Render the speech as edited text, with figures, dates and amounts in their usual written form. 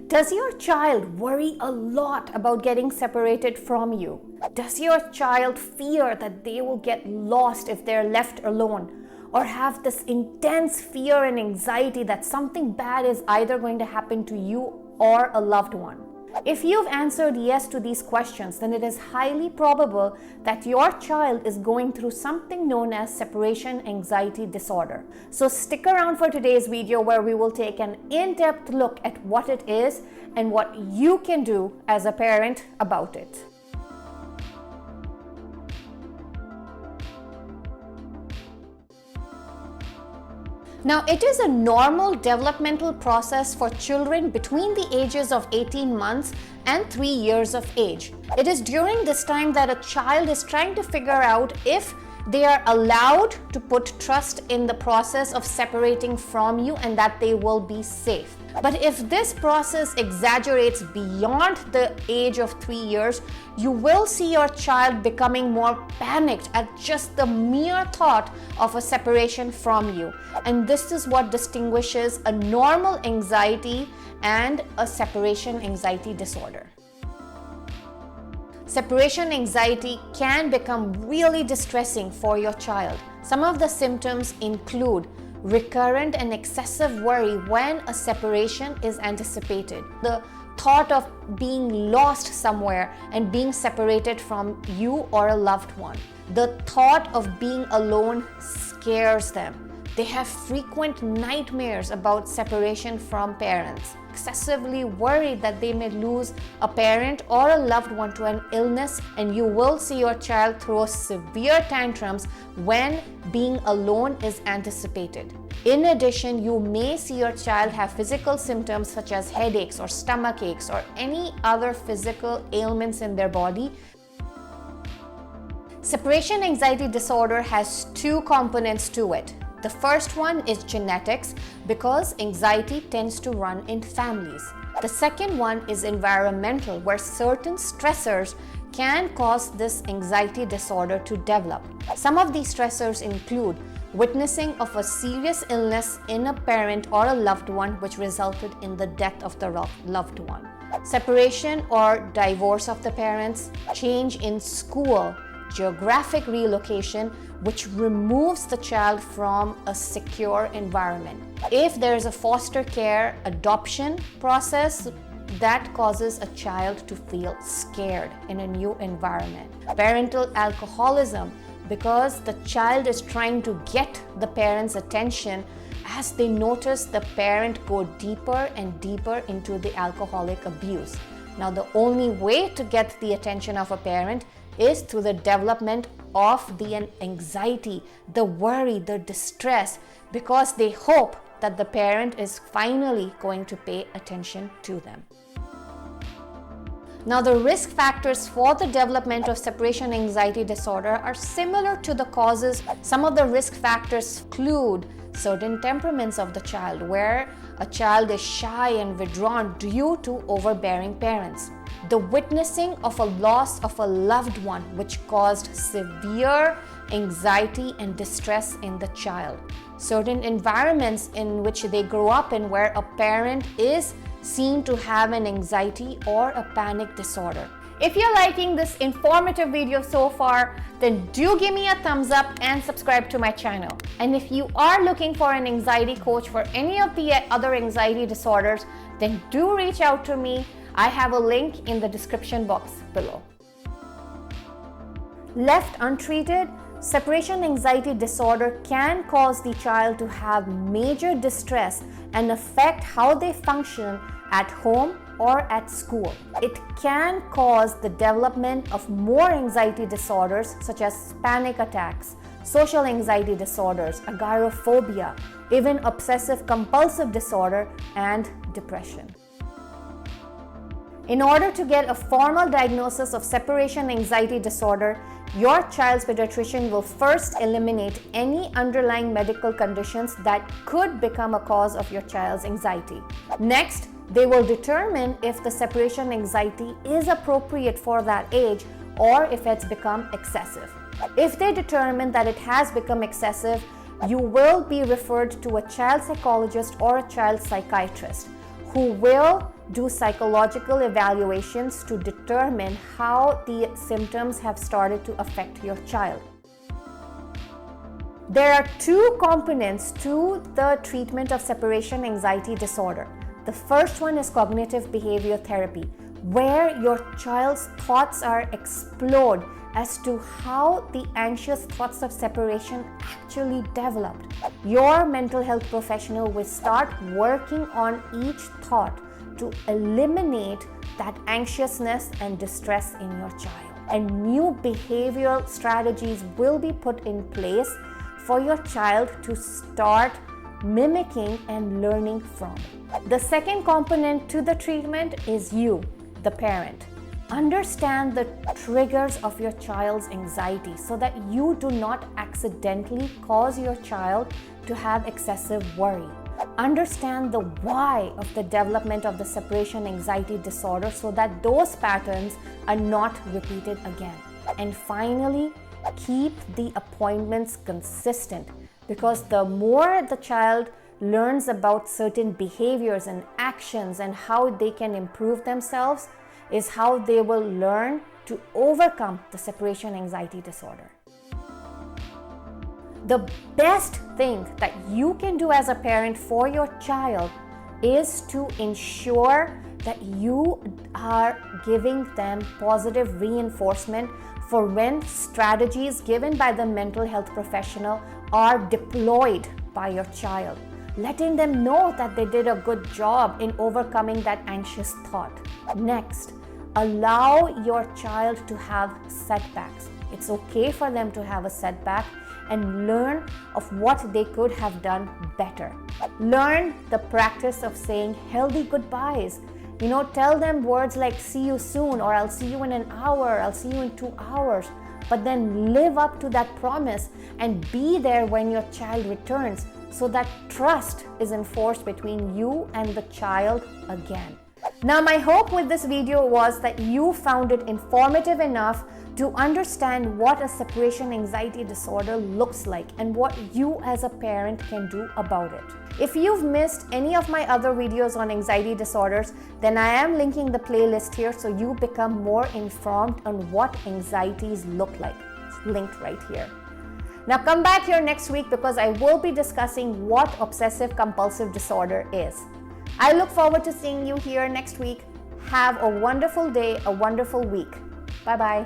Does your child worry a lot about getting separated from you? Does your child fear that they will get lost if they're left alone? Or have this intense fear and anxiety that something bad is either going to happen to you or a loved one? If you've answered yes to these questions, then it is highly probable that your child is going through something known as separation anxiety disorder. So stick around for today's video where we will take an in-depth look at what it is and what you can do as a parent about it. Now, it is a normal developmental process for children between the ages of 18 months and 3 years of age. It is during this time that a child is trying to figure out if they are allowed to put trust in the process of separating from you and that they will be safe. But if this process exaggerates beyond the age of 3 years, you will see your child becoming more panicked at just the mere thought of a separation from you. And this is what distinguishes a normal anxiety and a separation anxiety disorder. Separation anxiety can become really distressing for your child. Some of the symptoms include recurrent and excessive worry when a separation is anticipated. The thought of being lost somewhere and being separated from you or a loved one. The thought of being alone scares them. They have frequent nightmares about separation from parents, excessively worried that they may lose a parent or a loved one to an illness, and you will see your child throw severe tantrums when being alone is anticipated. In addition, you may see your child have physical symptoms such as headaches or stomach aches or any other physical ailments in their body. Separation anxiety disorder has two components to it. The first one is genetics, because anxiety tends to run in families. The second one is environmental, where certain stressors can cause this anxiety disorder to develop. Some of these stressors include witnessing of a serious illness in a parent or a loved one which resulted in the death of the loved one, separation or divorce of the parents, change in school, geographic relocation, which removes the child from a secure environment. If there is a foster care adoption process, that causes a child to feel scared in a new environment. Parental alcoholism, because the child is trying to get the parent's attention as they notice the parent go deeper and deeper into the alcoholic abuse. Now, the only way to get the attention of a parent is through the development of the anxiety, the worry, the distress, because they hope that the parent is finally going to pay attention to them. Now, the risk factors for the development of separation anxiety disorder are similar to the causes. Some of the risk factors include certain temperaments of the child, where a child is shy and withdrawn due to overbearing parents. The witnessing of a loss of a loved one, which caused severe anxiety and distress in the child. Certain environments in which they grow up in, where a parent is seen to have an anxiety or a panic disorder. If you're liking this informative video so far, then do give me a thumbs up and subscribe to my channel. And if you are looking for an anxiety coach for any of the other anxiety disorders, then do reach out to me. I have a link in the description box below. Left untreated, separation anxiety disorder can cause the child to have major distress and affect how they function at home or at school. It can cause the development of more anxiety disorders such as panic attacks, social anxiety disorders, agoraphobia, even obsessive compulsive disorder, and depression. In order to get a formal diagnosis of separation anxiety disorder, your child's pediatrician will first eliminate any underlying medical conditions that could become a cause of your child's anxiety. Next, they will determine if the separation anxiety is appropriate for that age or if it's become excessive. If they determine that it has become excessive, you will be referred to a child psychologist or a child psychiatrist who will do psychological evaluations to determine how the symptoms have started to affect your child. There are two components to the treatment of separation anxiety disorder. The first one is cognitive behavior therapy, where your child's thoughts are explored as to how the anxious thoughts of separation actually developed. Your mental health professional will start working on each thought to eliminate that anxiousness and distress in your child. And new behavioral strategies will be put in place for your child to start mimicking and learning from. The second component to the treatment is you, the parent. Understand the triggers of your child's anxiety so that you do not accidentally cause your child to have excessive worry. Understand the why of the development of the separation anxiety disorder so that those patterns are not repeated again. And finally, keep the appointments consistent, because the more the child learns about certain behaviors and actions and how they can improve themselves is how they will learn to overcome the separation anxiety disorder. The best thing that you can do as a parent for your child is to ensure that you are giving them positive reinforcement for when strategies given by the mental health professional are deployed by your child, letting them know that they did a good job in overcoming that anxious thought. Next, allow your child to have setbacks. It's okay for them to have a setback and learn of what they could have done better. Learn the practice of saying healthy goodbyes. Tell them words like see you soon, or I'll see you in an hour, I'll see you in 2 hours. But then live up to that promise and be there when your child returns so that trust is enforced between you and the child again. Now, my hope with this video was that you found it informative enough to understand what a separation anxiety disorder looks like and what you as a parent can do about it. If you've missed any of my other videos on anxiety disorders, then I am linking the playlist here so you become more informed on what anxieties look like. It's linked right here. Now come back here next week because I will be discussing what obsessive compulsive disorder is. I look forward to seeing you here next week. Have a wonderful day, a wonderful week. Bye-bye.